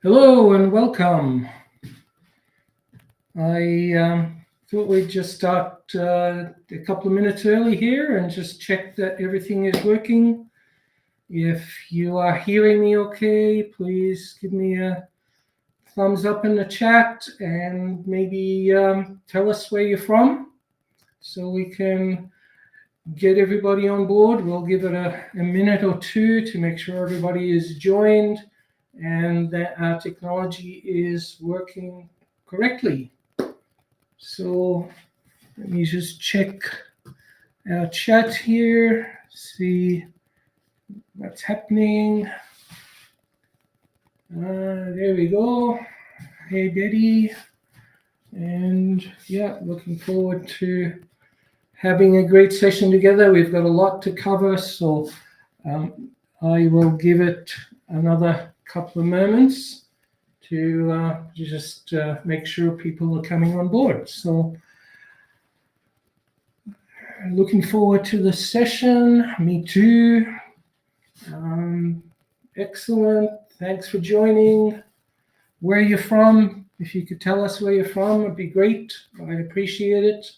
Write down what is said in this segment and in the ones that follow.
Hello and welcome. I thought we'd just start a couple of minutes early here and just check that everything is working. If you are hearing me okay, please give me a thumbs up in the chat and maybe tell us where you're from so we can get everybody on board. We'll give it a minute or two to make sure everybody is joined and that our technology is working correctly. So let me just check our chat here, see what's happening. There we go. Hey, Betty. And yeah, looking forward to having a great session together. We've got a lot to cover, so I will give it another couple of moments to just make sure people are coming on board. So looking forward to the session. Me too. Excellent. Thanks for joining. Where are you from? If you could tell us where you're from, it'd be great. I'd appreciate it.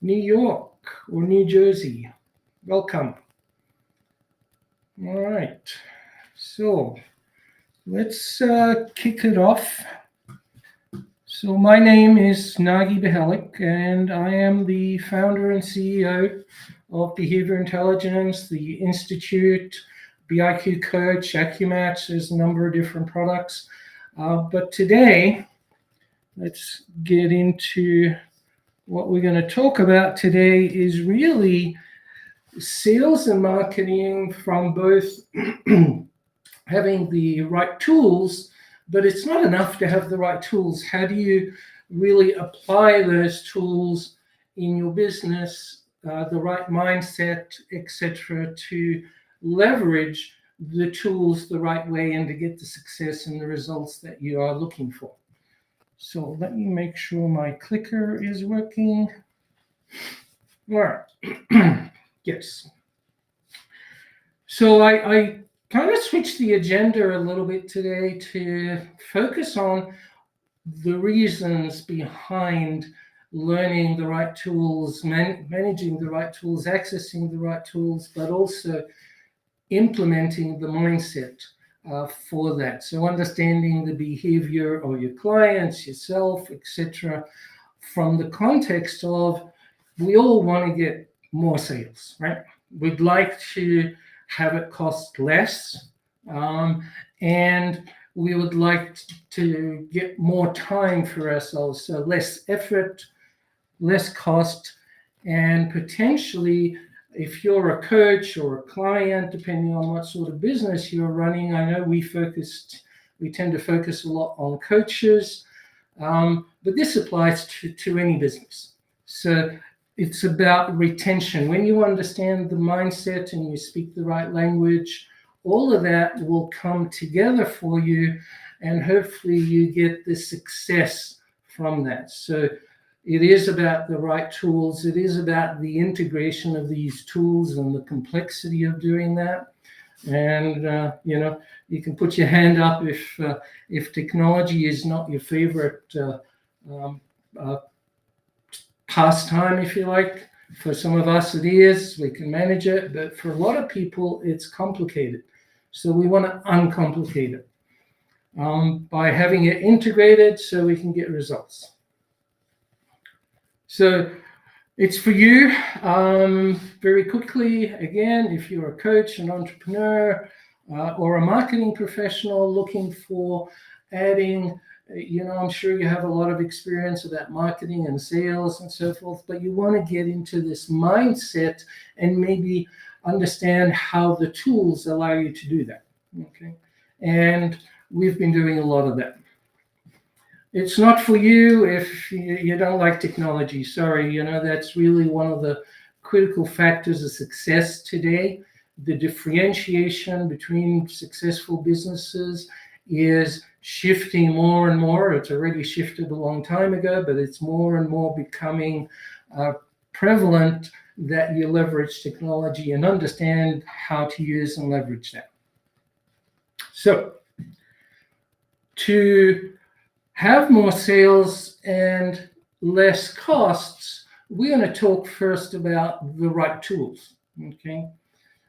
New York or New Jersey. Welcome. All right. So let's kick it off. So my name is Nagui Bihelek, and I am the founder and CEO of Behavior Intelligence, the Institute, BIQ Coach, AccuMatch. There's a number of different products. But today, let's get into what we're going to talk about today is really sales and marketing from both having the right tools, but it's not enough to have the right tools. How do you really apply those tools in your business, the right mindset, etc., to leverage the tools the right way and to get the success and the results that you are looking for? So let me make sure my clicker is working. All right. Yes. So I kind of switched the agenda a little bit today to focus on the reasons behind learning the right tools, managing the right tools, accessing the right tools, but also implementing the mindset for that. So understanding the behavior of your clients, yourself, etc., from the context of we all want to get more sales, right? We'd like to have it cost less, and we would like to get more time for ourselves, so less effort, less cost, and potentially, if you're a coach or a client, depending on what sort of business you're running, I know we tend to focus a lot on coaches, but this applies to any business. So it's about retention. When you understand the mindset and you speak the right language, all of that will come together for you, and hopefully you get the success from that. So it is about the right tools. It is about the integration of these tools and the complexity of doing that. And you can put your hand up if technology is not your favorite pastime, if you like. For some of us, it is. We can manage it, but for a lot of people, it's complicated. So we want to uncomplicate it by having it integrated so we can get results. So it's for you. Very quickly, again, if you're a coach, an entrepreneur, or a marketing professional looking for adding, I'm sure you have a lot of experience about marketing and sales and so forth, but you want to get into this mindset and maybe understand how the tools allow you to do that. Okay. And we've been doing a lot of that. It's not for you if you don't like technology. Sorry, that's really one of the critical factors of success today. The differentiation between successful businesses is shifting more and more. It's already shifted a long time ago, but it's more and more becoming prevalent that you leverage technology and understand how to use and leverage that. So to have more sales and less costs, we're going to talk first about the right tools. Okay,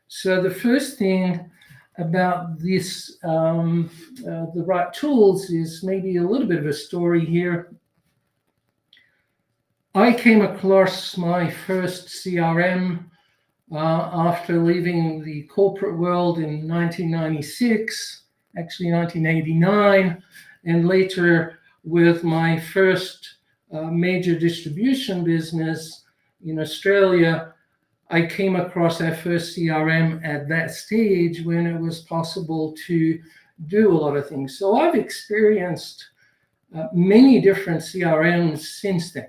so the first thing about this, the right tools, is maybe a little bit of a story here. I came across my first CRM after leaving the corporate world in 1996, actually 1989, and later with my first major distribution business in Australia. I came across our first CRM at that stage when it was possible to do a lot of things. So I've experienced many different CRMs since then.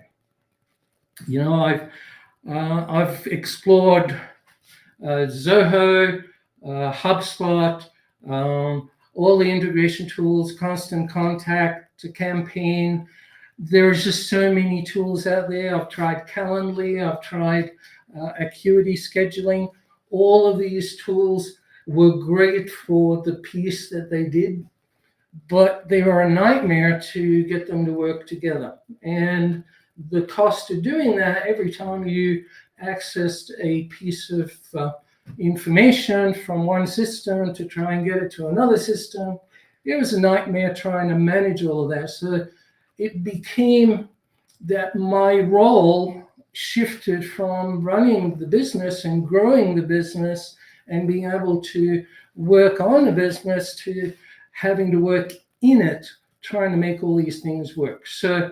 I've explored Zoho, HubSpot, all the integration tools, Constant Contact, Campaign. There's just so many tools out there. I've tried Calendly, I've tried Acuity scheduling. All of these tools were great for the piece that they did, but they were a nightmare to get them to work together. And the cost of doing that, every time you accessed a piece of information from one system to try and get it to another system, it was a nightmare trying to manage all of that. So it became that my role shifted from running the business and growing the business and being able to work on the business to having to work in it, trying to make all these things work. So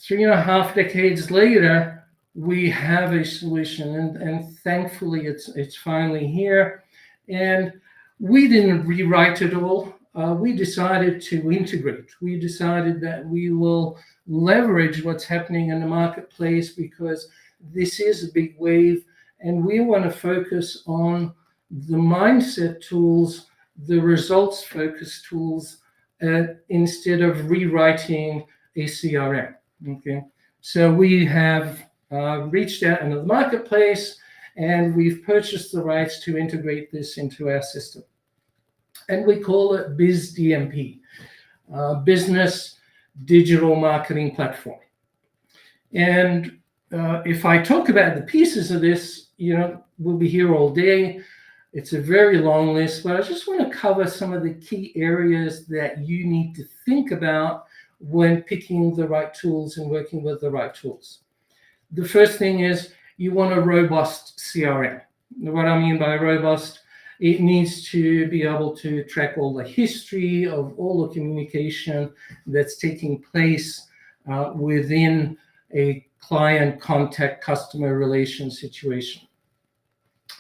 3.5 decades later, we have a solution, and thankfully it's finally here. And we didn't rewrite it all. We decided to integrate. We decided that we will leverage what's happening in the marketplace because this is a big wave, and we want to focus on the mindset tools, the results-focused tools, instead of rewriting a CRM. Okay, so we have reached out into the marketplace, and we've purchased the rights to integrate this into our system. And we call it BizDMP, Business Digital Marketing Platform. And if I talk about the pieces of this, we'll be here all day. It's a very long list, but I just want to cover some of the key areas that you need to think about when picking the right tools and working with the right tools. The first thing is you want a robust CRM. What I mean by robust, it needs to be able to track all the history of all the communication that's taking place within a client contact customer relation situation.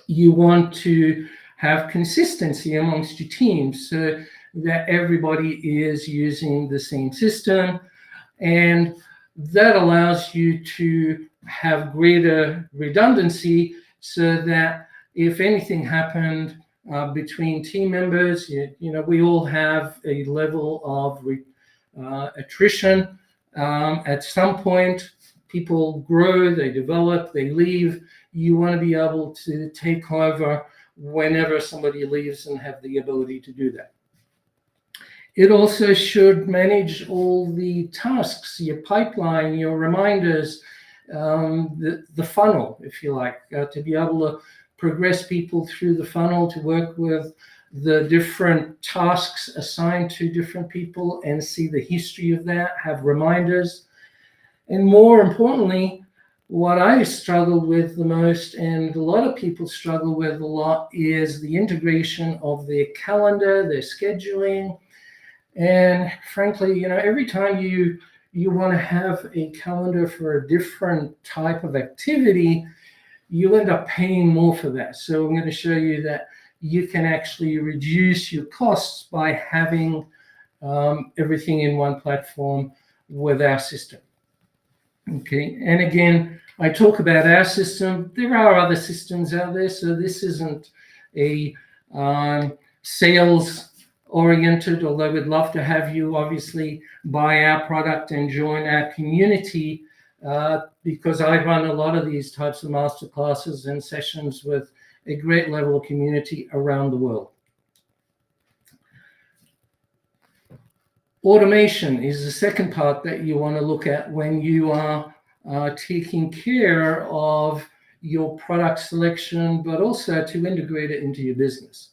You want to have consistency amongst your teams so that everybody is using the same system, and that allows you to have greater redundancy so that if anything happened between team members, we all have a level of attrition. At some point, people grow, they develop, they leave. You want to be able to take over whenever somebody leaves and have the ability to do that. It also should manage all the tasks, your pipeline, your reminders, the funnel, if you like, to be able to progress people through the funnel, to work with the different tasks assigned to different people and see the history of that, have reminders. And more importantly, what I struggled with the most, and a lot of people struggle with a lot, is the integration of their calendar, their scheduling. And frankly, every time you want to have a calendar for a different type of activity, you end up paying more for that. So I'm going to show you that you can actually reduce your costs by having everything in one platform with our system. Okay, and again, I talk about our system. There are other systems out there, so this isn't a sales oriented, although we'd love to have you obviously buy our product and join our community, because I run a lot of these types of masterclasses and sessions with a great level of community around the world. Automation is the second part that you want to look at when you are taking care of your product selection, but also to integrate it into your business.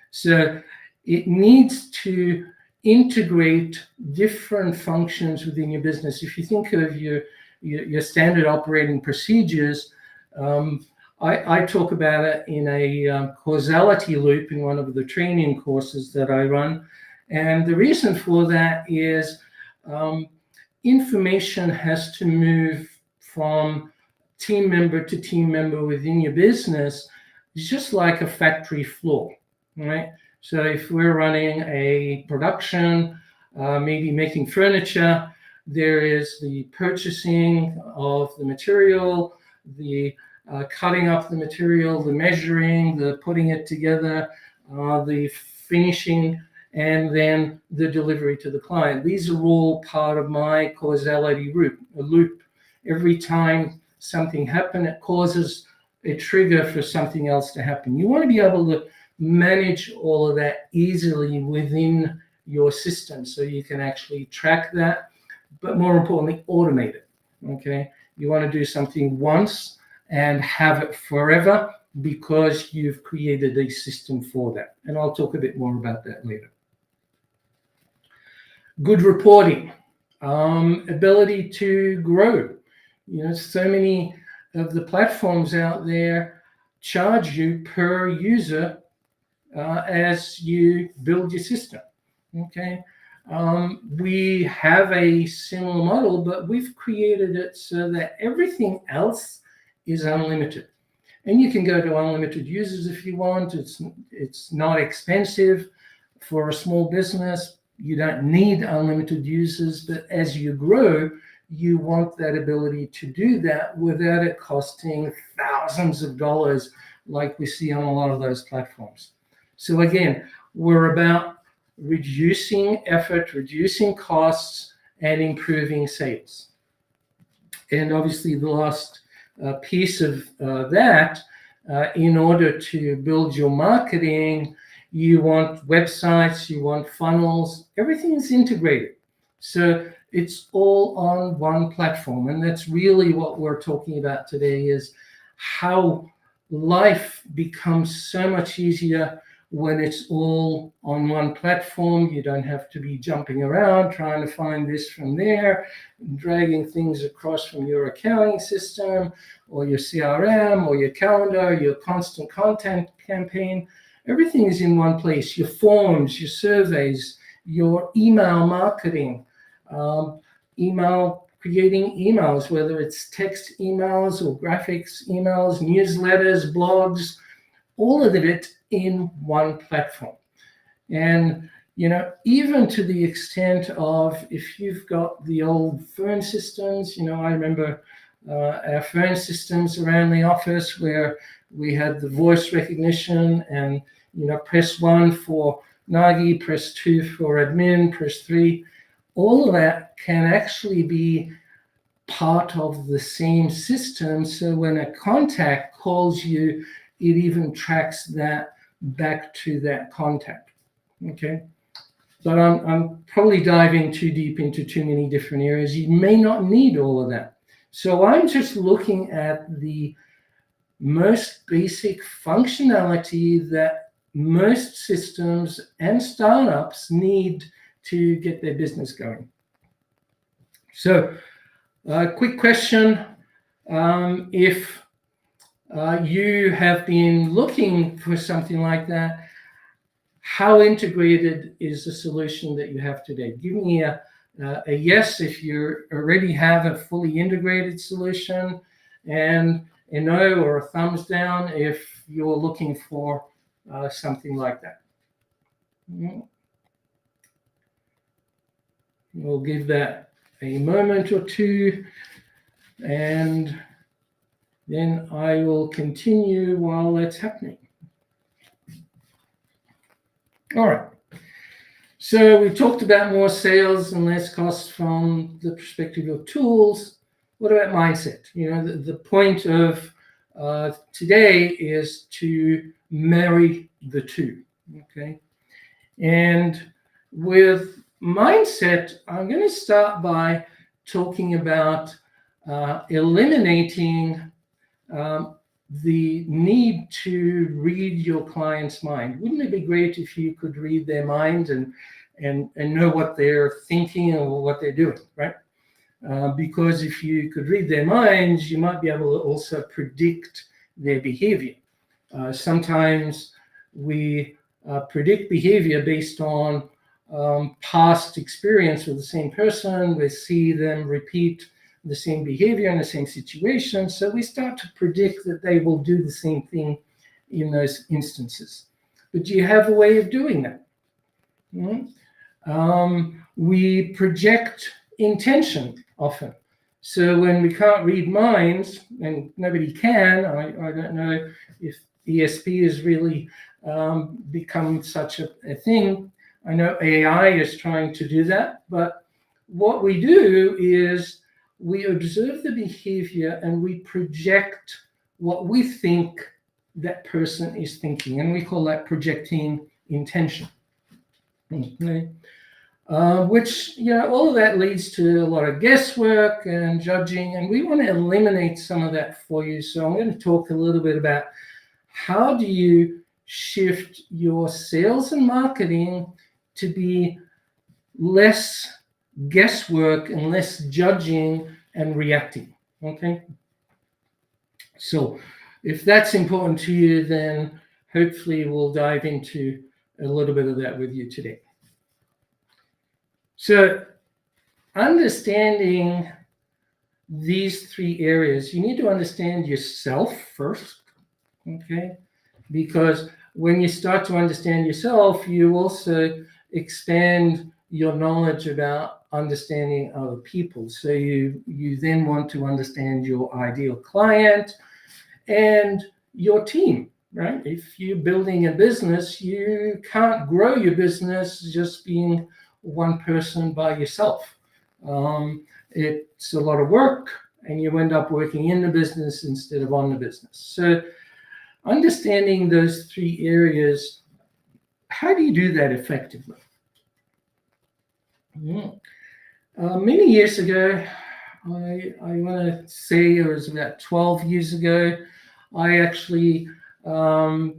So it needs to integrate different functions within your business. If you think of your standard operating procedures, I talk about it in a causality loop in one of the training courses that I run. And the reason for that is information has to move from team member to team member within your business. It's just like a factory floor, right? So if we're running a production, maybe making furniture, there is the purchasing of the material, the cutting up the material, the measuring, the putting it together, the finishing, and then the delivery to the client. These are all part of my causality loop. Every time something happens, it causes a trigger for something else to happen. You want to be able to manage all of that easily within your system so you can actually track that, but more importantly, automate it. Okay, you want to do something once and have it forever because you've created a system for that. And I'll talk a bit more about that later. Good reporting, ability to grow. So many of the platforms out there charge you per user as you build your system. Okay, we have a similar model, but we've created it so that everything else is unlimited. And you can go to unlimited users if you want. It's not expensive for a small business. You don't need unlimited users, but as you grow, you want that ability to do that without it costing thousands of dollars like we see on a lot of those platforms. So again, we're about reducing effort, reducing costs, and improving sales. And obviously the last piece of that, in order to build your marketing, you want websites, you want funnels, everything is integrated. So it's all on one platform. And that's really what we're talking about today, is how life becomes so much easier when it's all on one platform. You don't have to be jumping around trying to find this from there, dragging things across from your accounting system or your CRM or your calendar, your constant content campaign. Everything is in one place. Your forms, your surveys, your email marketing, creating emails, whether it's text emails or graphics emails, newsletters, blogs, all of it in one platform. And even to the extent of, if you've got the old phone systems, I remember our phone systems around the office where we had the voice recognition and press 1 for Nagui, press 2 for admin, press 3. All of that can actually be part of the same system. So when a contact calls you, it even tracks that back to that contact. Okay, but I'm probably diving too deep into too many different areas. You may not need all of that. So I'm just looking at the most basic functionality that most systems and startups need to get their business going. So quick question. If you have been looking for something like that, how integrated is the solution that you have today? Give me a yes if you already have a fully integrated solution, and a no or a thumbs down if you're looking for something like that. We'll give that a moment or two, and then I will continue while that's happening. All right. So we talked about more sales and less costs from the perspective of tools. What about mindset? The point of today is to marry the two. Okay. And with mindset, I'm going to start by talking about eliminating the need to read your client's mind. Wouldn't it be great if you could read their mind and know what they're thinking or what they're doing, right? Because if you could read their minds, you might be able to also predict their behavior. Sometimes we predict behavior based on past experience with the same person. We see them repeat the same behavior in the same situation. So we start to predict that they will do the same thing in those instances. But do you have a way of doing that? We project intention often. So when we can't read minds, and nobody can, I don't know if ESP has really become such a thing. I know AI is trying to do that, but what we do is we observe the behavior and we project what we think that person is thinking, and we call that projecting intention. Okay. Which, all of that leads to a lot of guesswork and judging, and we want to eliminate some of that for you. So I'm going to talk a little bit about how do you shift your sales and marketing to be less guesswork and less judging and reacting. Okay. So if that's important to you, then hopefully we'll dive into a little bit of that with you today. So understanding these three areas, you need to understand yourself first, okay? Because when you start to understand yourself, you also expand your knowledge about understanding other people. So you then want to understand your ideal client and your team, right? If you're building a business, you can't grow your business just being one person by yourself. It's a lot of work, and you end up working in the business instead of on the business. So understanding those three areas, how do you do that effectively? Many years ago, I want to say it was about 12 years ago, I actually got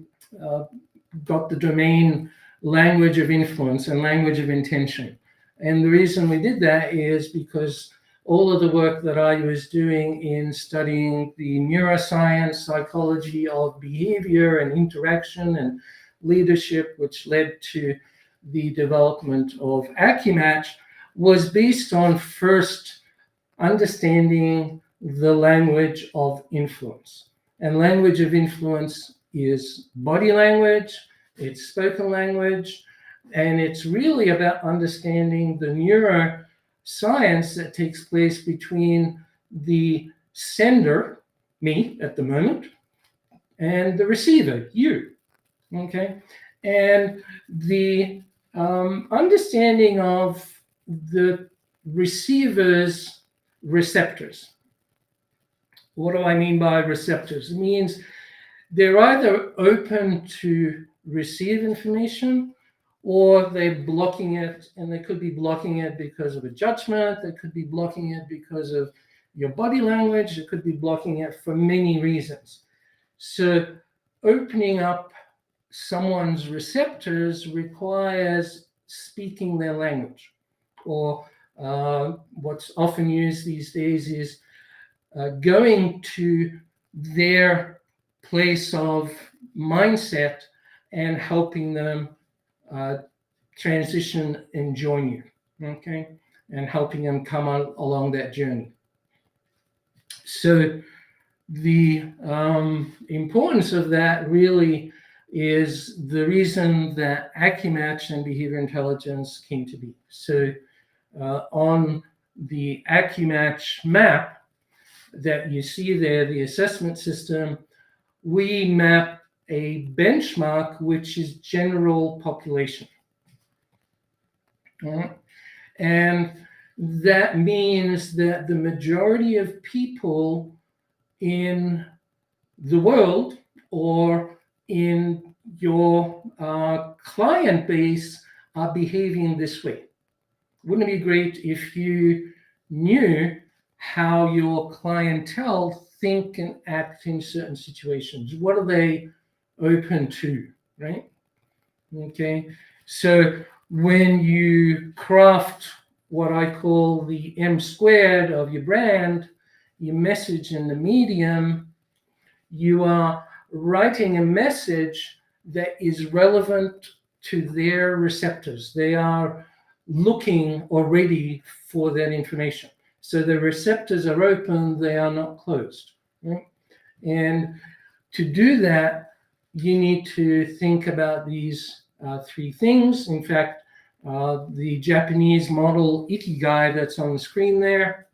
the domain language of influence and language of intention. And the reason we did that is because all of the work that I was doing in studying the neuroscience, psychology of behavior and interaction and leadership, which led to the development of AccuMatch, was based on first understanding the language of influence. And language of influence is body language, it's spoken language, and it's really about understanding the neuroscience that takes place between the sender, me at the moment, and the receiver, you. Okay? And the understanding of the receiver's receptors. What do I mean by receptors? It means they're either open to receive information or they're blocking it, and they could be blocking it because of a judgment, they could be blocking it because of your body language, they could be blocking it for many reasons. So opening up someone's receptors requires speaking their language, or what's often used these days is going to their place of mindset and helping them transition and join you, okay? And helping them come along that journey. So the importance of that really is the reason that AccuMatch and behavior intelligence came to be. So on the AccuMatch map that you see there, the assessment system, we map a benchmark, which is general population. And that means that the majority of people in the world or in your client base are behaving this way. wouldn't it be great if you knew how your clientele think and act in certain situations? What are they open to, right? Okay, so when you craft what I call the M squared of your brand, your message and the medium, you are writing a message that is relevant to their receptors. They are looking already for that information. So the receptors are open, they are not closed. Right? And to do that, you need to think about these three things. In fact, the Japanese model Ikigai that's on the screen there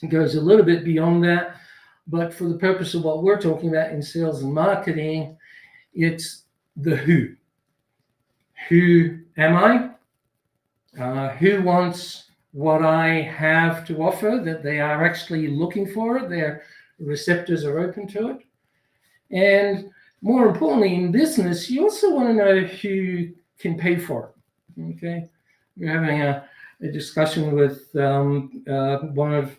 goes a little bit beyond that. But for the purpose of what we're talking about in sales and marketing, it's the who. Who am I? Who wants what I have to offer, that they are actually looking for it, their receptors are open to it. And more importantly, in business, you also want to know who can pay for it. Okay, we're having a discussion with one of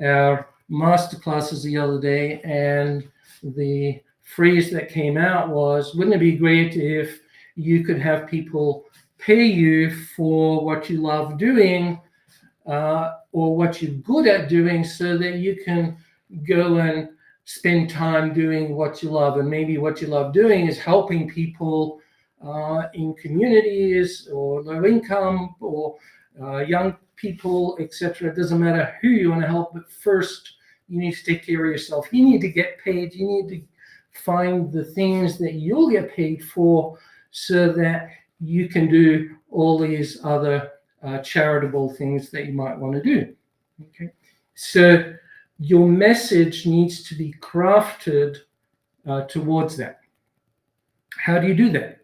our master classes the other day, and the phrase that came out was, wouldn't it be great if you could have people pay you for what you love doing or what you're good at doing, so that you can go and spend time doing what you love. And maybe what you love doing is helping people in communities or low income or young people, etc. It doesn't matter who you want to help, but first you need to take care of yourself. You need to get paid. You need to find the things that you'll get paid for, so that you can do all these other charitable things that you might want to do. Okay, so your message needs to be crafted towards that. How do you do that?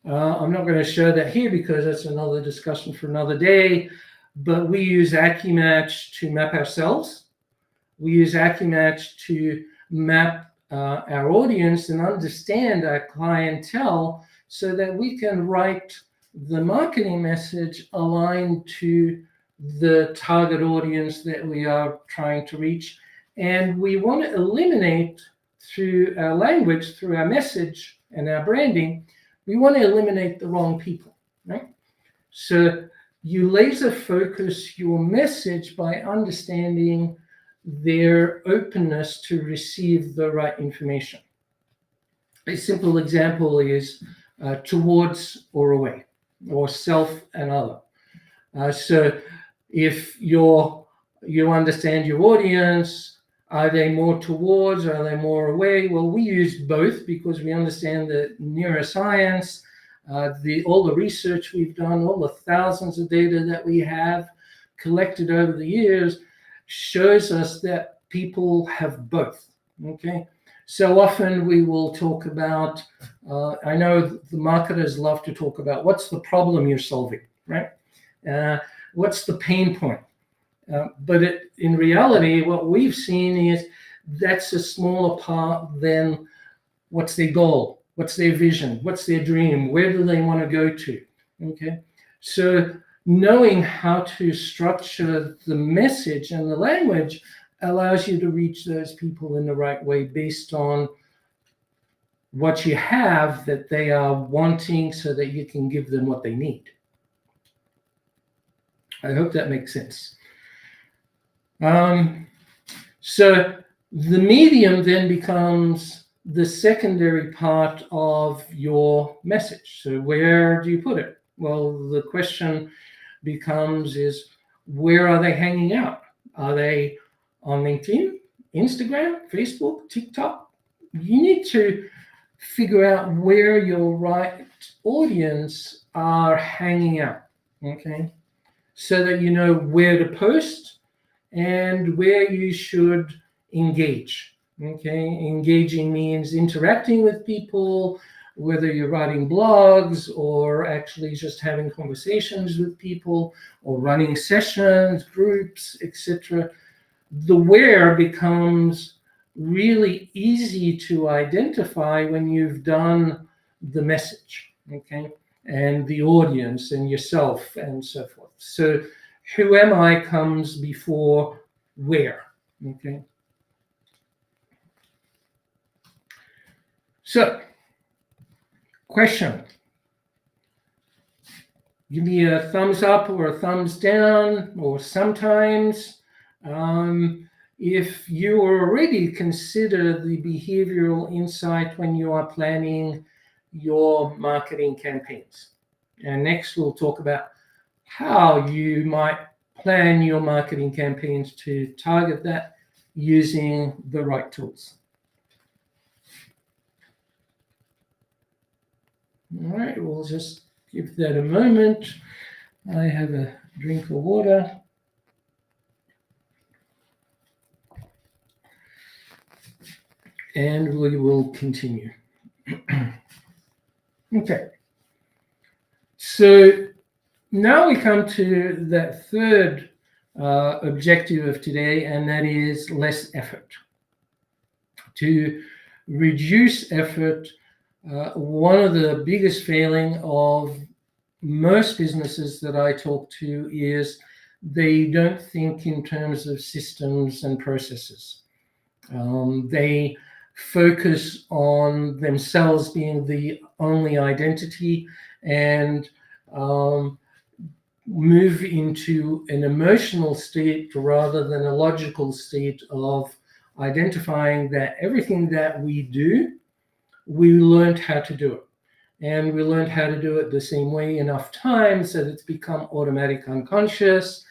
I'm not going to show that here because that's another discussion for another day, but we use AccuMatch to map ourselves. We use AccuMatch to map our audience and understand our clientele, so that we can write the marketing message aligned to the target audience that we are trying to reach. And we want to eliminate, through our language, through our message and our branding, we want to eliminate the wrong people, right? So you laser focus your message by understanding their openness to receive the right information. A simple example is towards or away, or self and other. So if you understand your audience, are they more towards, are they more away? Well, we use both because we understand that neuroscience, all the research we've done, all the thousands of data that we have collected over the years shows us that people have both. Okay, so often we will talk about, I know the marketers love to talk about what's the problem you're solving, right? What's the pain point? But in reality, what we've seen is that's a smaller part than what's their goal, what's their vision, what's their dream, where do they want to go to? Okay, so knowing how to structure the message and the language allows you to reach those people in the right way based on what you have that they are wanting, so that you can give them what they need. I hope that makes sense. So the medium then becomes the secondary part of your message. So where do you put it? Well, the question becomes is, where are they hanging out? Are they on LinkedIn, Instagram, Facebook, TikTok? You need to figure out where your right audience are hanging out, okay? So that you know where to post and where you should engage. Okay, engaging means interacting with people, whether you're writing blogs or actually just having conversations with people or running sessions, groups, etc. The where becomes really easy to identify when you've done the message. Okay, and the audience and yourself and so forth. So who am I comes before where. Okay. So, question. Give me a thumbs up or a thumbs down, or sometimes. If you already consider the behavioral insight when you are planning your marketing campaigns. And next we'll talk about how you might plan your marketing campaigns to target that using the right tools. All right, we'll just give that a moment. I have a drink of water. And we will continue. Okay. So now we come to that third objective of today, and that is less effort. To reduce effort, one of the biggest failing of most businesses that I talk to is they don't think in terms of systems and processes. They focus on themselves being the only identity and move into an emotional state rather than a logical state of identifying that everything that we do, we learned how to do it. And we learned how to do it the same way enough times that it's become automatic unconscious.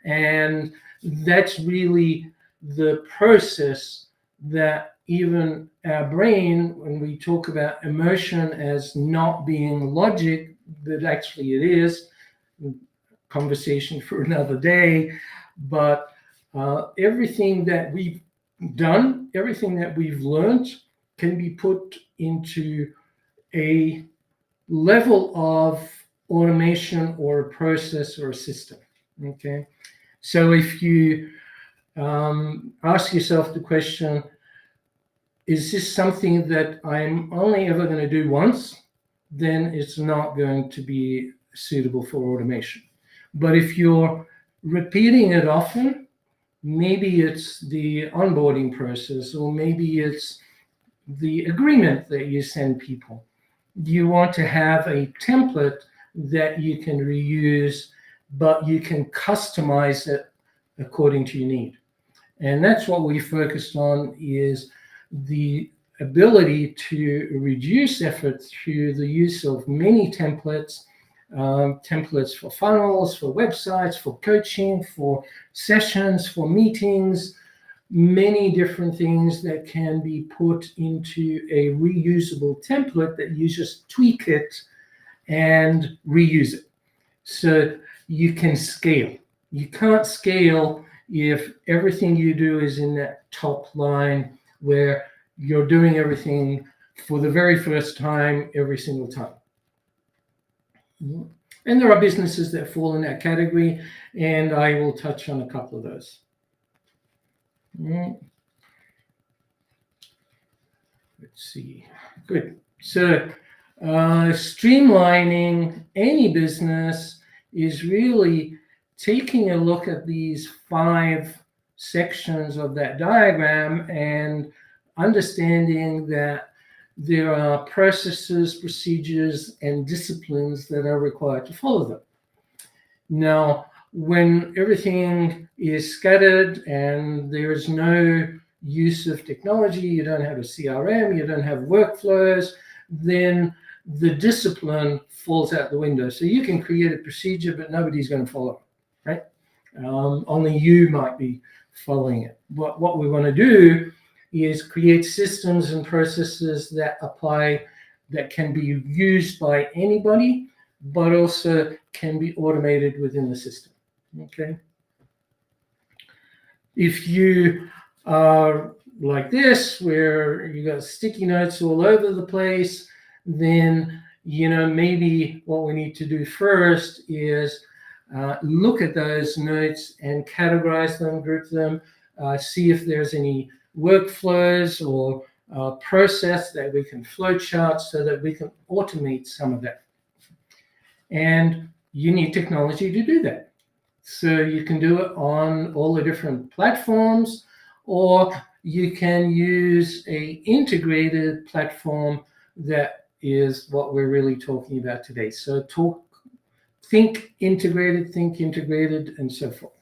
And that's really the process that even our brain, when we talk about emotion as not being logic, that actually it is, conversation for another day, but everything that we've done, everything that we've learned can be put into a level of automation or a process or a system. Okay, so if you ask yourself the question, is this something that I'm only ever going to do once? Then it's not going to be suitable for automation. But if you're repeating it often, maybe it's the onboarding process, or maybe it's the agreement that you send people. You want to have a template that you can reuse, but you can customize it according to your need. And that's what we focused on, is the ability to reduce effort through the use of many templates, templates for funnels, for websites, for coaching, for sessions, for meetings, many different things that can be put into a reusable template that you just tweak it and reuse it. So you can scale. You can't scale if everything you do is in that top line where you're doing everything for the very first time every single time. And there are businesses that fall in that category, and I will touch on a couple of those. Let's see. Good. So streamlining any business is really taking a look at these 5 sections of that diagram and understanding that there are processes, procedures, and disciplines that are required to follow them. Now, when everything is scattered and there's no use of technology, you don't have a CRM, you don't have workflows, then the discipline falls out the window. So you can create a procedure, but nobody's going to follow it, right? Only you might be following it. What we want to do is create systems and processes that apply, that can be used by anybody, but also can be automated within the system. Okay. If you are like this, where you got sticky notes all over the place, then maybe what we need to do first is look at those notes and categorize them, group them, see if there's any workflows or process that we can flowchart so that we can automate some of that. And you need technology to do that. So you can do it on all the different platforms, or you can use a integrated platform that is what we're really talking about today. So think integrated, and so forth.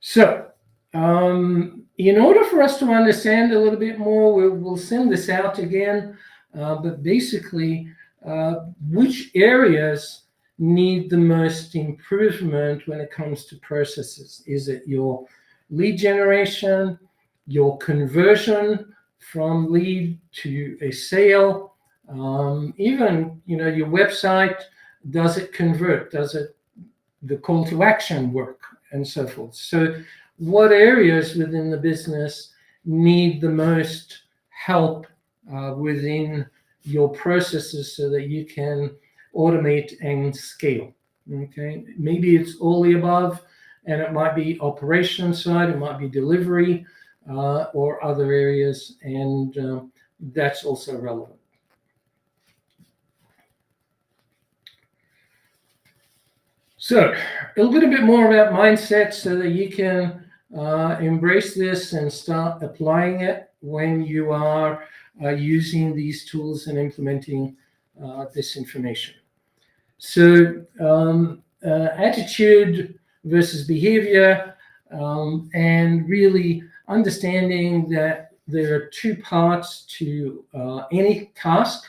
So in order for us to understand a little bit more, we'll send this out again, but basically, which areas need the most improvement when it comes to processes? Is it your lead generation, your conversion from lead to a sale, even your website? Does it convert? Does it the call to action work, and so forth? So what areas within the business need the most help within your processes so that you can automate and scale? Okay, maybe it's all the above, and it might be operation side, it might be delivery, or other areas, and that's also relevant. So a little bit more about mindset so that you can embrace this and start applying it when you are using these tools and implementing this information. So attitude versus behavior, and really understanding that there are two parts to any task.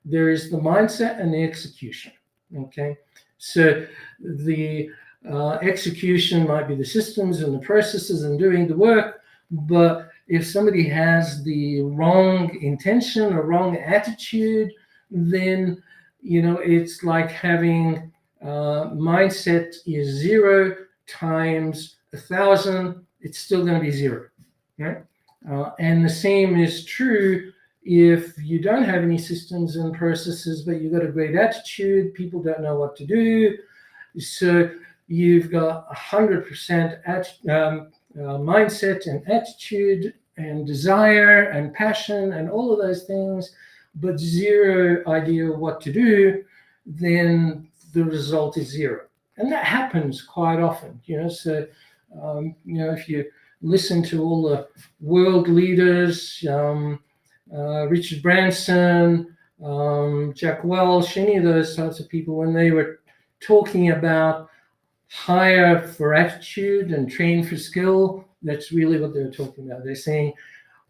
There is the mindset and the execution. Okay, so the execution might be the systems and the processes and doing the work, but if somebody has the wrong intention or wrong attitude, then it's like having mindset is 0 times 1,000. It's still going to be 0, right? And the same is true if you don't have any systems and processes, but you've got a great attitude. People don't know what to do, so you've got 100% mindset and attitude and desire and passion and all of those things, but 0 idea of what to do, then the result is 0. And that happens quite often, so if you listen to all the world leaders, Richard Branson, Jack Welch, any of those types of people, when they were talking about hire for attitude and train for skill, that's really what they're talking about. They're saying,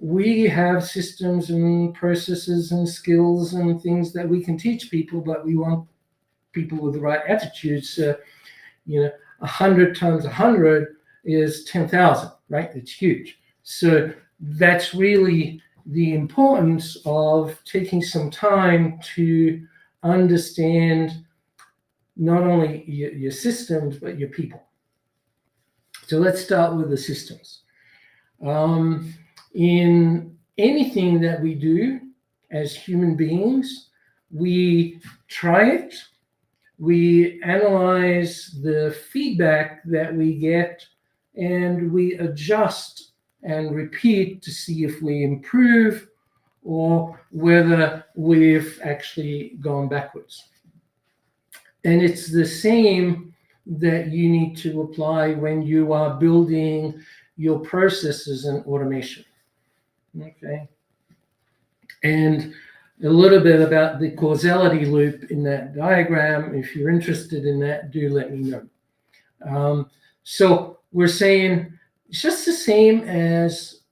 we have systems and processes and skills and things that we can teach people, but we want people with the right attitudes. 100 times 100 is 10,000, right? It's huge. So that's really the importance of taking some time to understand not only your systems, but your people. So let's start with the systems. In anything that we do as human beings, we try it, we analyze the feedback that we get, and we adjust and repeat to see if we improve or whether we've actually gone backwards. And it's the same that you need to apply when you are building your processes and automation. Okay. And a little bit about the causality loop in that diagram. If you're interested in that, do let me know. So we're saying it's just the same as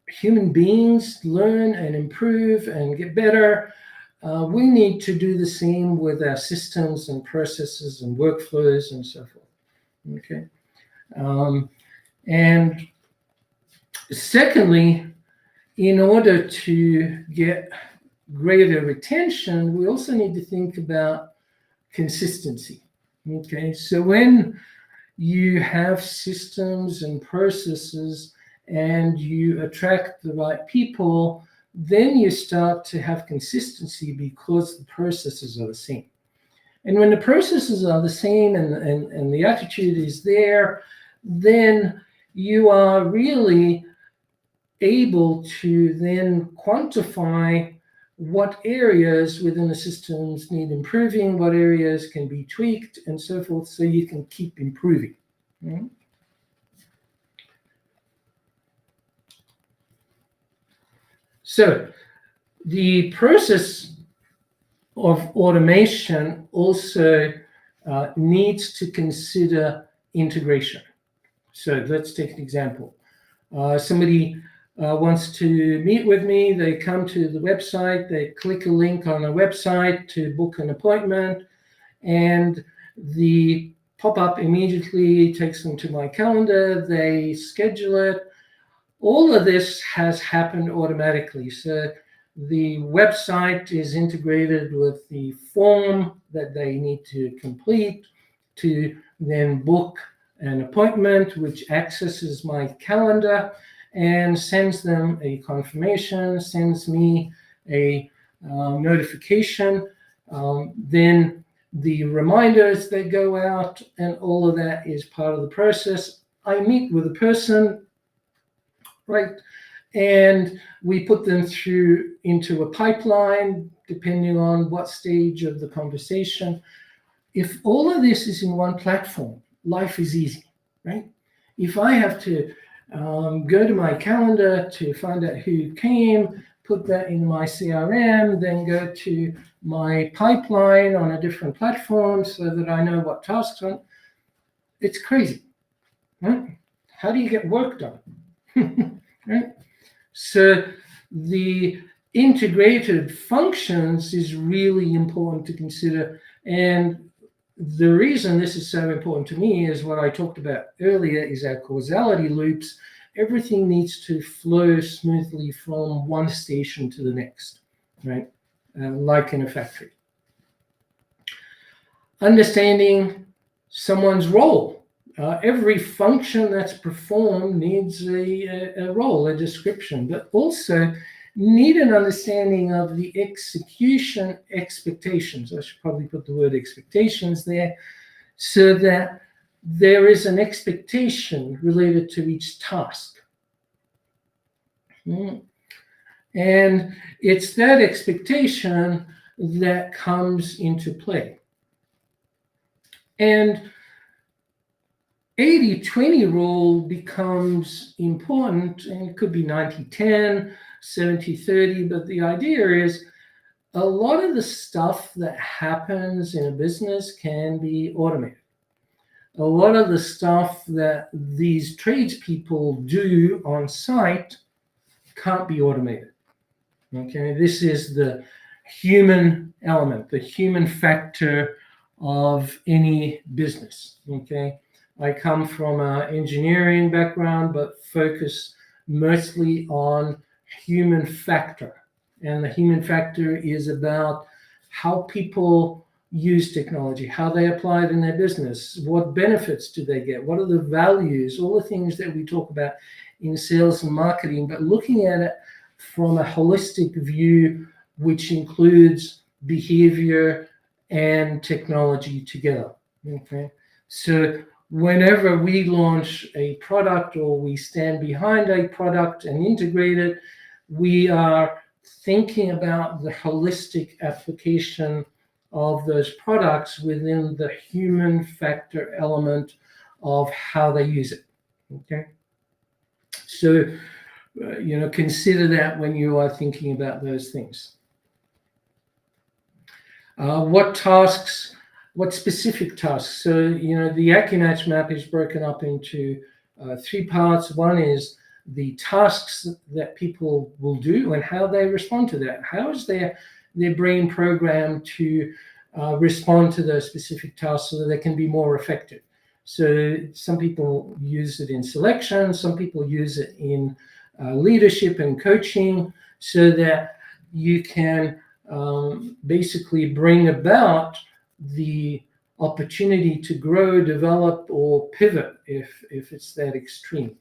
human beings learn and improve and get better. We need to do the same with our systems and processes and workflows and so forth. Okay. And secondly, in order to get greater retention, we also need to think about consistency. Okay, so when you have systems and processes and you attract the right people, then you start to have consistency because the processes are the same. And when the processes are the same and the attitude is there, then you are really able to then quantify what areas within the systems need improving, what areas can be tweaked, and so forth, so you can keep improving. Mm-hmm. So the process of automation also needs to consider integration. So let's take an example. Somebody wants to meet with me. They come to the website, they click a link on the website to book an appointment, and the pop-up immediately takes them to my calendar. They schedule it. All of this has happened automatically. So the website is integrated with the form that they need to complete to then book an appointment, which accesses my calendar and sends them a confirmation, sends me a notification. Then the reminders that go out, and all of that is part of the process. I meet with a person, right? And we put them through into a pipeline, depending on what stage of the conversation. If all of this is in one platform, life is easy, right? If I have to go to my calendar to find out who came, put that in my CRM, then go to my pipeline on a different platform so that I know what tasks are, it's crazy, right? How do you get work done? Right? So the integrated functions is really important to consider. And the reason this is so important to me is what I talked about earlier, is our causality loops. Everything needs to flow smoothly from one station to the next, right? Like in a factory. Understanding someone's role. Every function that's performed needs a role, a description, but also need an understanding of the execution expectations. I should probably put the word expectations there, so that there is an expectation related to each task. And it's that expectation that comes into play. And 80-20 rule becomes important, and it could be 90-10, 70-30, but the idea is a lot of the stuff that happens in a business can be automated. A lot of the stuff that these tradespeople do on site can't be automated. Okay, this is the human element, the human factor of any business. Okay. I come from an engineering background, but focus mostly on human factor. And the human factor is about how people use technology, how they apply it in their business, what benefits do they get, what are the values, all the things that we talk about in sales and marketing, but looking at it from a holistic view, which includes behavior and technology together. Okay, so whenever we launch a product or we stand behind a product and integrate it, we are thinking about the holistic application of those products within the human factor element of how they use it. Okay, so consider that when you are thinking about those things. What specific tasks? So, the Acunatch map is broken up into 3 parts. One is the tasks that people will do and how they respond to that. How is their brain programmed to respond to those specific tasks so that they can be more effective? So some people use it in selection, some people use it in leadership and coaching, so that you can basically bring about the opportunity to grow, develop, or pivot if it's that extreme.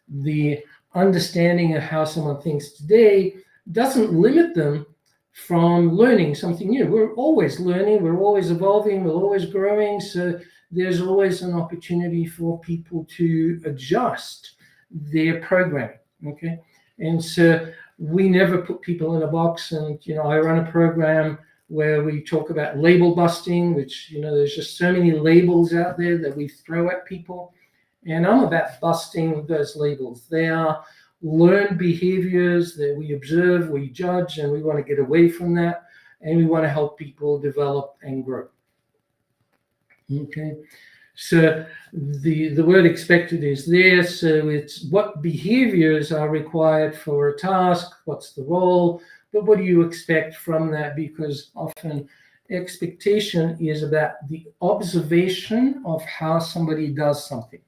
The understanding of how someone thinks today doesn't limit them from learning something new. We're always learning, we're always evolving, we're always growing, so there's always an opportunity for people to adjust their programming. Okay, and so we never put people in a box. And, I run a program where we talk about label busting, which, there's just so many labels out there that we throw at people. And I'm about busting those labels. They are learned behaviors that we observe, we judge, and we want to get away from that. And we want to help people develop and grow. Okay. So the word expected is there. So it's what behaviors are required for a task, what's the role, but what do you expect from that? Because often expectation is about the observation of how somebody does something.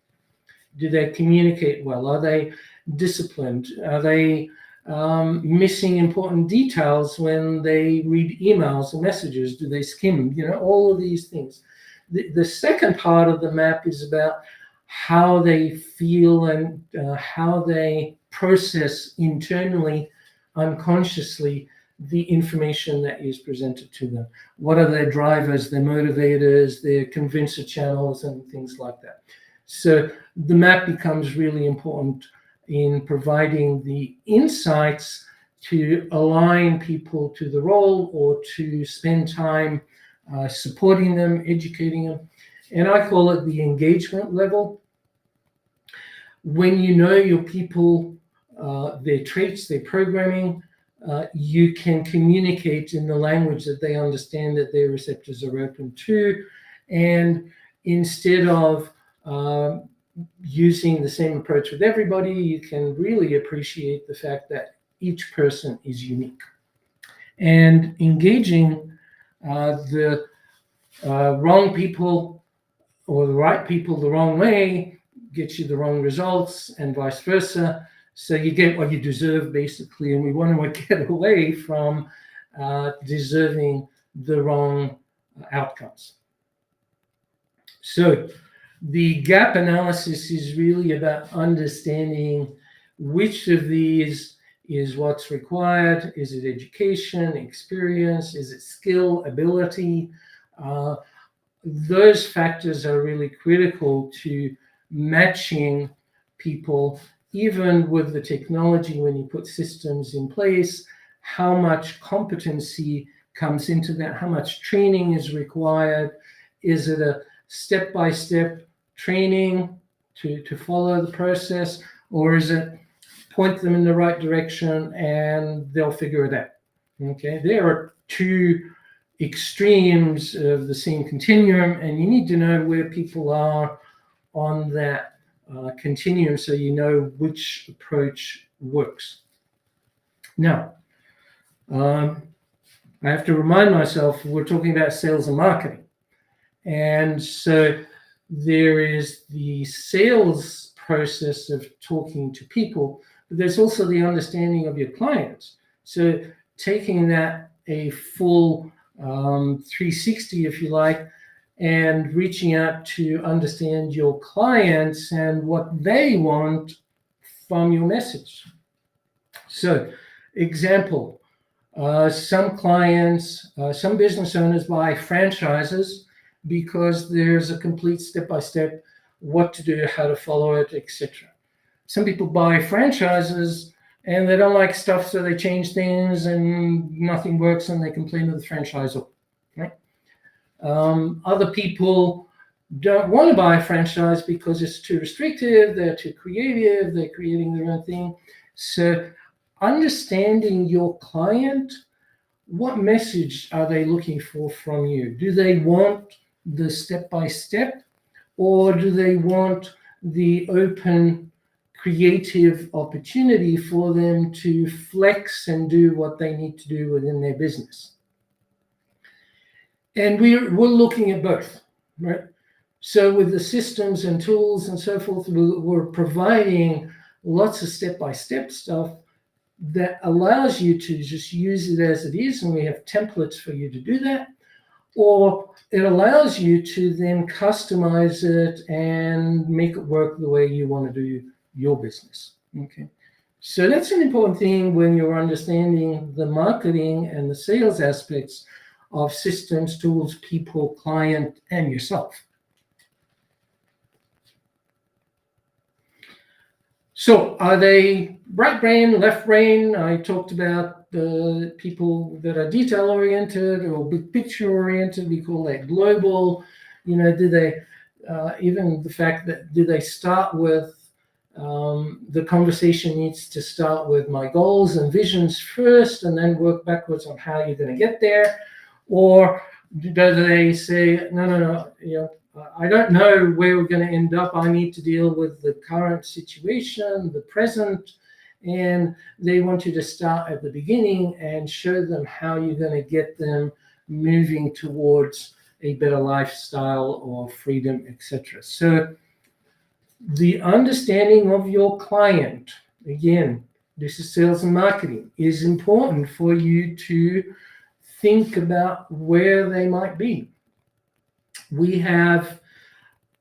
Do they communicate well? Are they disciplined? Are they missing important details when they read emails and messages? Do they skim? All of these things. The second part of the map is about how they feel and how they process internally, unconsciously, the information that is presented to them. What are their drivers, their motivators, their convincer channels, and things like that. So the map becomes really important in providing the insights to align people to the role or to spend time supporting them, educating them. And I call it the engagement level. When you know your people, their traits, their programming, you can communicate in the language that they understand, that their receptors are open to. And instead of using the same approach with everybody, you can really appreciate the fact that each person is unique. And engaging the wrong people or the right people the wrong way gets you the wrong results, and vice versa. So you get what you deserve, basically, and we want to get away from deserving the wrong outcomes. So the gap analysis is really about understanding which of these is what's required. Is it education, experience? Is it skill, ability? Those factors are really critical to matching people, even with the technology. When you put systems in place, how much competency comes into that, how much training is required. Is it a step-by-step training to follow the process, or is it point them in the right direction and they'll figure it out? Okay, there are two extremes of the same continuum, and you need to know where people are on that continuum so you know which approach works. Now, I have to remind myself we're talking about sales and marketing. And so there is the sales process of talking to people, but there's also the understanding of your clients. So taking that a full 360, if you like, and reaching out to understand your clients and what they want from your message. So, example, some clients, some business owners buy franchises because there's a complete step-by-step what to do, how to follow it, etc. Some people buy franchises and they don't like stuff, so they change things and nothing works and they complain to the franchisor. Right? Other people don't want to buy a franchise because it's too restrictive, they're too creative, they're creating their own thing. So understanding your client, what message are they looking for from you? Do they want the step-by-step, or do they want the open, creative opportunity for them to flex and do what they need to do within their business? And we're looking at both, right? So with the systems and tools and so forth, we're providing lots of step-by-step stuff that allows you to just use it as it is, and we have templates for you to do that. Or it allows you to then customize it and make it work the way you want to do your business. Okay. So that's an important thing when you're understanding the marketing and the sales aspects of systems, tools, people, client, and yourself. So are they right brain, left brain? I talked about the people that are detail oriented or big picture oriented. We call that global. Do they even the fact that do they start with the conversation needs to start with my goals and visions first, and then work backwards on how you're going to get there, or do they say no, I don't know where we're going to end up. I need to deal with the current situation, the present, and they want you to start at the beginning and show them how you're going to get them moving towards a better lifestyle or freedom, etc. So the understanding of your client, again, this is sales and marketing, is important for you to think about where they might be. We have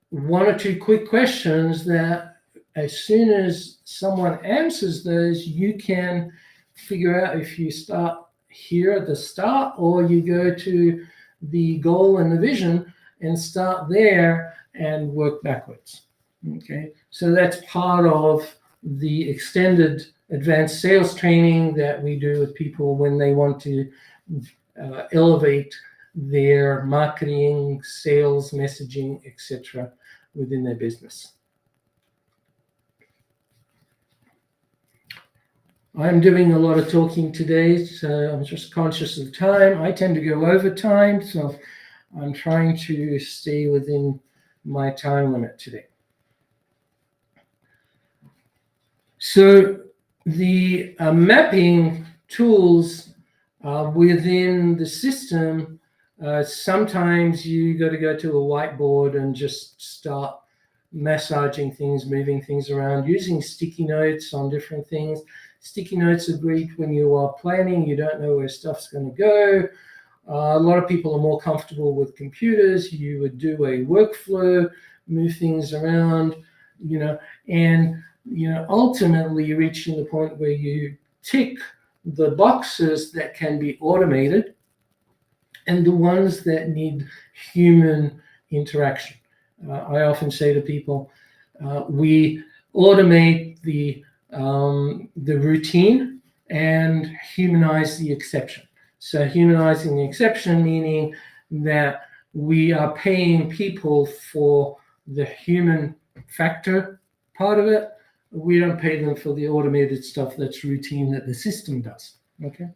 one or two quick questions that as soon as someone answers those, you can figure out if you start here at the start or you go to the goal and the vision and start there and work backwards. Okay, so that's part of the extended advanced sales training that we do with people when they want to elevate their marketing, sales, messaging, etc. within their business. I'm doing a lot of talking today, so I'm just conscious of time. I tend to go over time, so I'm trying to stay within my time limit today. So the mapping tools within the system, sometimes you got to go to a whiteboard and just start massaging things, moving things around, using sticky notes on different things. Sticky notes are great when you are planning, you don't know where stuff's going to go. A lot of people are more comfortable with computers. You would do a workflow, move things around, and ultimately reaching the point where you tick the boxes that can be automated and the ones that need human interaction. I often say to people, we automate the routine and humanize the exception. So humanizing the exception meaning that we are paying people for the human factor part of it. We don't pay them for the automated stuff that's routine that the system does. Okay,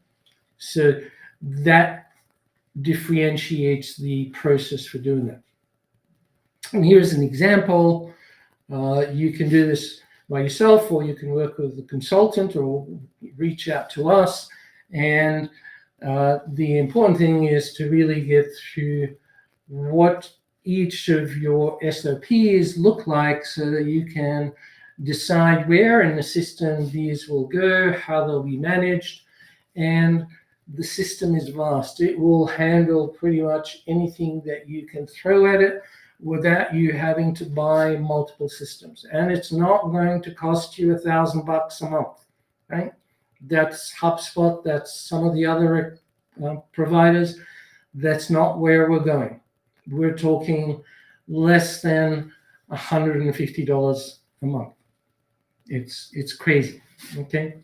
so that differentiates the process for doing that. And here's an example. You can do this by yourself, or you can work with a consultant or reach out to us. And the important thing is to really get through what each of your SOPs look like so that you can decide where in the system these will go, how they'll be managed. And the system is vast. It will handle pretty much anything that you can throw at it without you having to buy multiple systems. And it's not going to cost you $1,000 a month, right? That's HubSpot, that's some of the other providers. That's not where we're going. We're talking less than $150 a month. It's crazy, okay?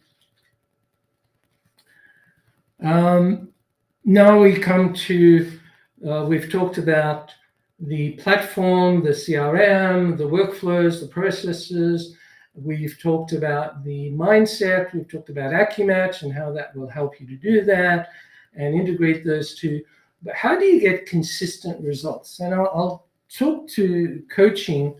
Now we come to, we've talked about the platform, the CRM, the workflows, the processes. We've talked about the mindset. We've talked about AccuMatch and how that will help you to do that and integrate those two. But how do you get consistent results? And I'll talk to coaching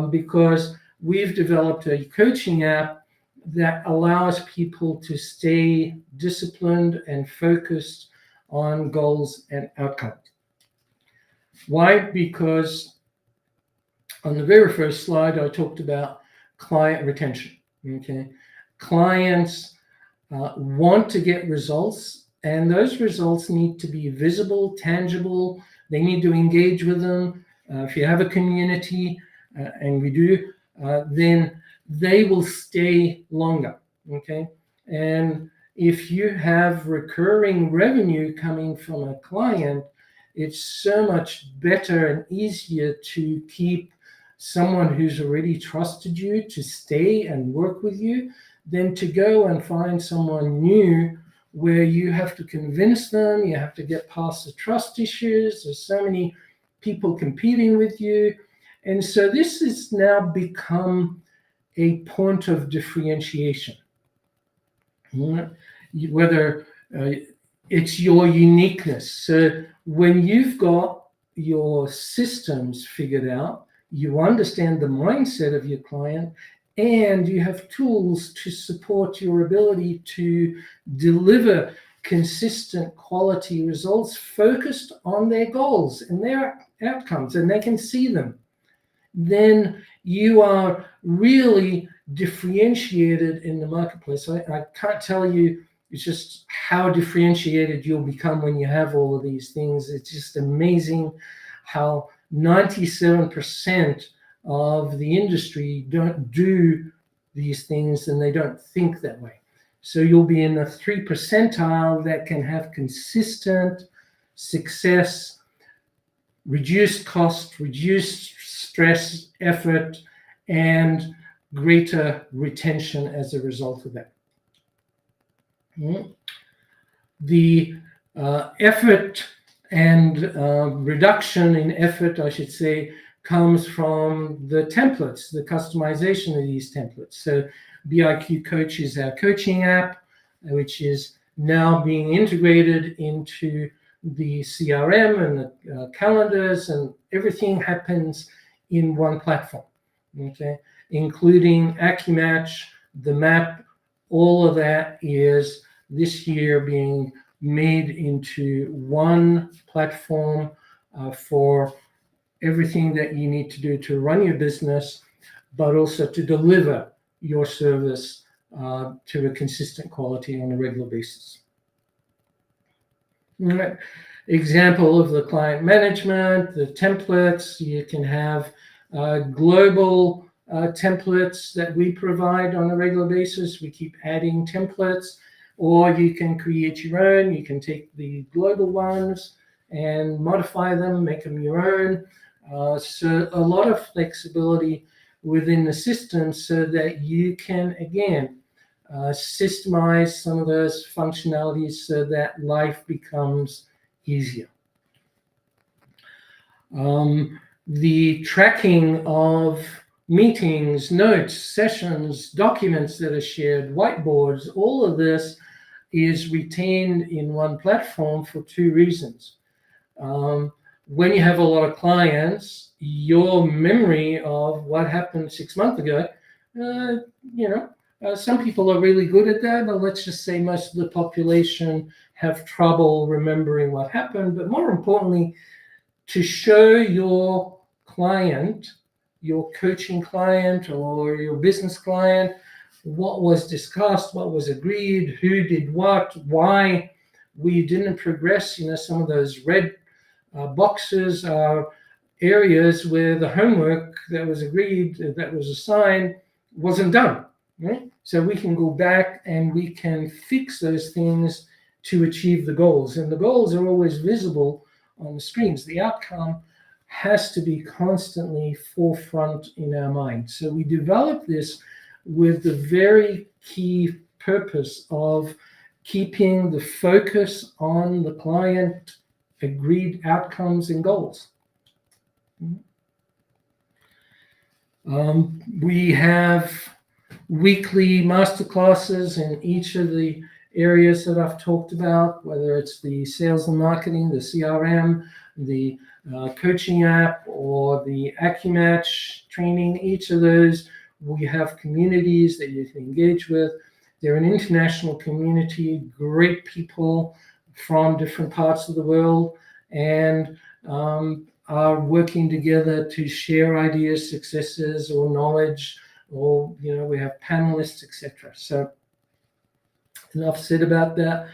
because we've developed a coaching app that allows people to stay disciplined and focused on goals and outcomes. Why? Because on the very first slide, I talked about client retention. Okay, clients want to get results, and those results need to be visible, tangible. They need to engage with them. If you have a community, and we do, then they will stay longer. Okay, and if you have recurring revenue coming from a client, it's so much better and easier to keep someone who's already trusted you to stay and work with you than to go and find someone new where you have to convince them, you have to get past the trust issues. There's so many people competing with you. And so this has now become a point of differentiation. Whether it's your uniqueness. So when you've got your systems figured out, you understand the mindset of your client, and you have tools to support your ability to deliver consistent quality results focused on their goals and their outcomes, and they can see them, then you are really differentiated in the marketplace. I can't tell you, it's just how differentiated you'll become when you have all of these things. It's just amazing how 97% of the industry don't do these things, and they don't think that way. So you'll be in the 3 percentile that can have consistent success, reduced cost, reduced stress, effort, and greater retention as a result of that. The effort and reduction in effort, I should say, comes from the templates, the customization of these templates. So BIQ Coach is our coaching app, which is now being integrated into the CRM and the calendars, and everything happens in one platform, okay, including AccuMatch, the map. All of that is this year being made into one platform for everything that you need to do to run your business, but also to deliver your service to a consistent quality on a regular basis. Right. Example of the client management, the templates. You can have global templates that we provide on a regular basis. We keep adding templates, or you can create your own. You can take the global ones and modify them, make them your own. So a lot of flexibility within the system so that you can, again, systemize some of those functionalities so that life becomes easier. The tracking of meetings, notes, sessions, documents that are shared, whiteboards, all of this is retained in one platform for 2 reasons. When you have a lot of clients, your memory of what happened 6 months ago, some people are really good at that, but let's just say most of the population have trouble remembering what happened. But more importantly, to show your client, your coaching client or your business client, what was discussed, what was agreed, who did what, why we didn't progress. Some of those red boxes are areas where the homework that was agreed, that was assigned, wasn't done. Right? So we can go back and we can fix those things to achieve the goals. And the goals are always visible on the screens. The outcome has to be constantly forefront in our mind. So we develop this with the very key purpose of keeping the focus on the client agreed outcomes and goals. We have weekly masterclasses in each of the areas that I've talked about, whether it's the sales and marketing, the CRM, the coaching app, or the AccuMatch training. Each of those, we have communities that you can engage with. They're an international community, great people from different parts of the world, and are working together to share ideas, successes, or knowledge, or we have panelists, etc. So enough said about that.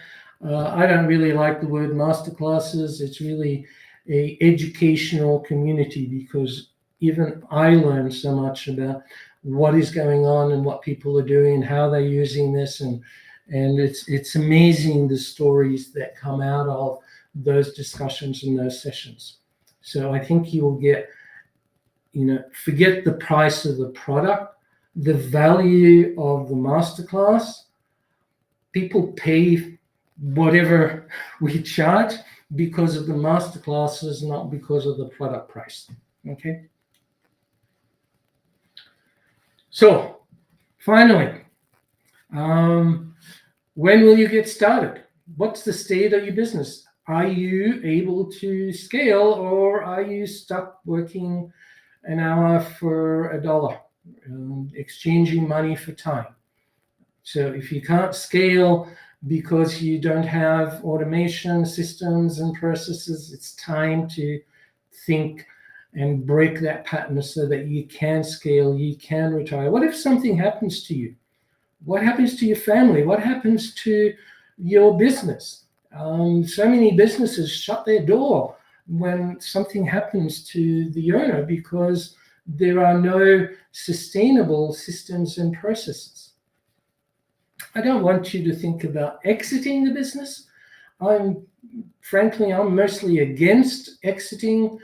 I don't really like the word masterclasses. It's really a educational community, because even I learn so much about what is going on and what people are doing and how they're using this, and it's amazing the stories that come out of those discussions and those sessions. So I think you will get forget the price of the product, the value of the masterclass. People pay whatever we charge because of the masterclasses, not because of the product price. Okay. So finally, when will you get started? What's the state of your business? Are you able to scale, or are you stuck working an hour for $1, exchanging money for time? So if you can't scale because you don't have automation systems and processes, it's time to think and break that pattern so that you can scale, you can retire. What if something happens to you? What happens to your family? What happens to your business? So many businesses shut their door when something happens to the owner because there are no sustainable systems and processes. I don't want you to think about exiting the business. Frankly, I'm mostly against exiting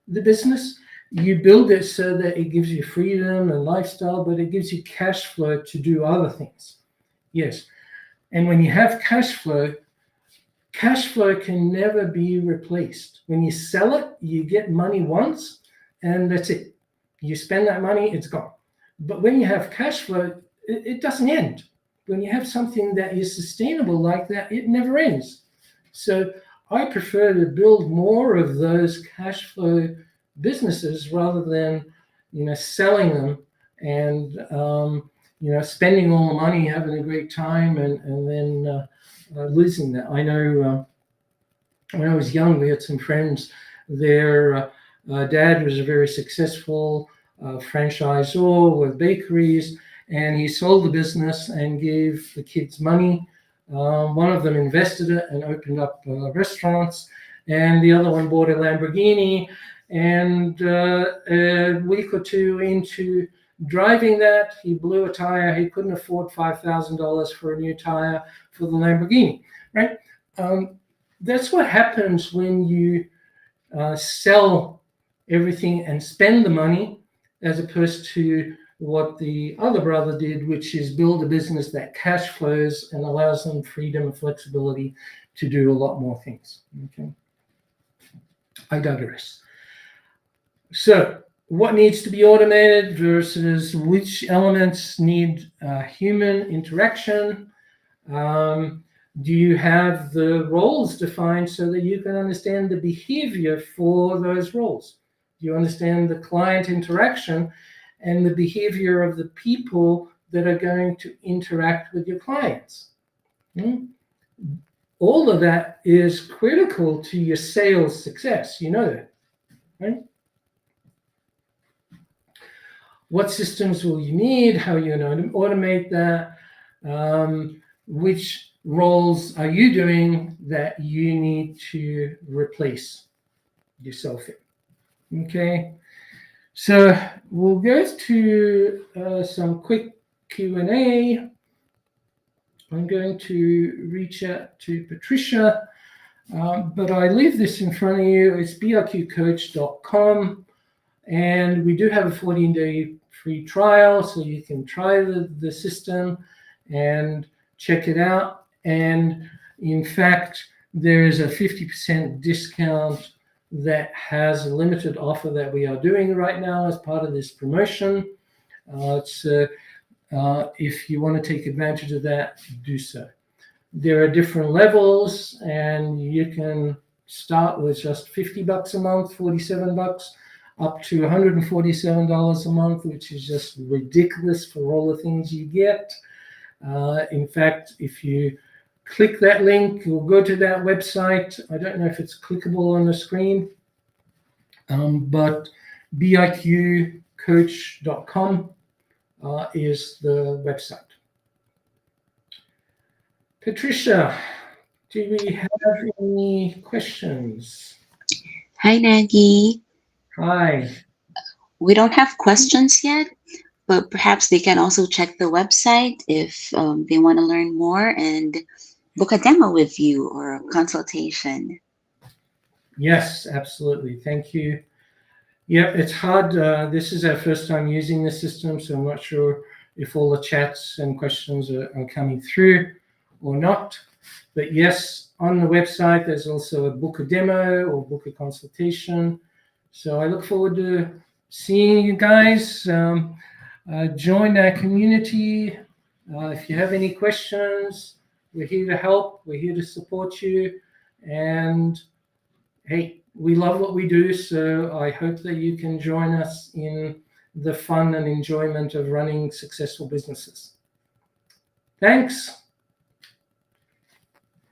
the business. You build it so that it gives you freedom and lifestyle, but it gives you cash flow to do other things. Yes. And when you have cash flow can never be replaced. When you sell it, you get money once and that's it. You spend that money, it's gone. But when you have cash flow, it doesn't end. When you have something that is sustainable like that, it never ends. So I prefer to build more of those cash flow businesses rather than, selling them and, spending all the money, having a great time, and then losing that. I know when I was young, we had some friends. Their dad was a very successful franchisor with bakeries, and he sold the business and gave the kids money. One of them invested it and opened up restaurants, and the other one bought a Lamborghini. And a week or two into driving that, he blew a tire. He couldn't afford $5,000 for a new tire for the Lamborghini, right? That's what happens when you sell everything and spend the money, as opposed to what the other brother did, which is build a business that cash flows and allows them freedom and flexibility to do a lot more things. Okay, I digress. So what needs to be automated versus which elements need human interaction? Do you have the roles defined so that you can understand the behavior for those roles? Do you understand the client interaction and the behavior of the people that are going to interact with your clients? All of that is critical to your sales success. You know that, right? What systems will you need? How are you going to automate that? Which roles are you doing that you need to replace yourself in? Okay, so we'll go to some quick Q&A. I'm going to reach out to Patricia, but I leave this in front of you. It's BIQcoach.com, and we do have a 14-day free trial, so you can try the system and check it out. And in fact, there is a 50% discount that has a limited offer that we are doing right now as part of this promotion. If you want to take advantage of that, do so. There are different levels, and you can start with just $50 a month, $47, up to $147 a month, which is just ridiculous for all the things you get. In fact, if you click that link, you'll go to that website. I don't know if it's clickable on the screen, but BIQcoach.com is the website. Patricia, do we have any questions? Hi, Nagui. Hi. We don't have questions yet, but perhaps they can also check the website if they want to learn more and book a demo with you or a consultation. Yes, absolutely. Thank you. Yep, it's hard. This is our first time using the system, so I'm not sure if all the chats and questions are coming through or not. But yes, on the website, there's also a book a demo or book a consultation. So I look forward to seeing you guys. Join our community. If you have any questions, we're here to help. We're here to support you. And hey, we love what we do. So I hope that you can join us in the fun and enjoyment of running successful businesses. Thanks.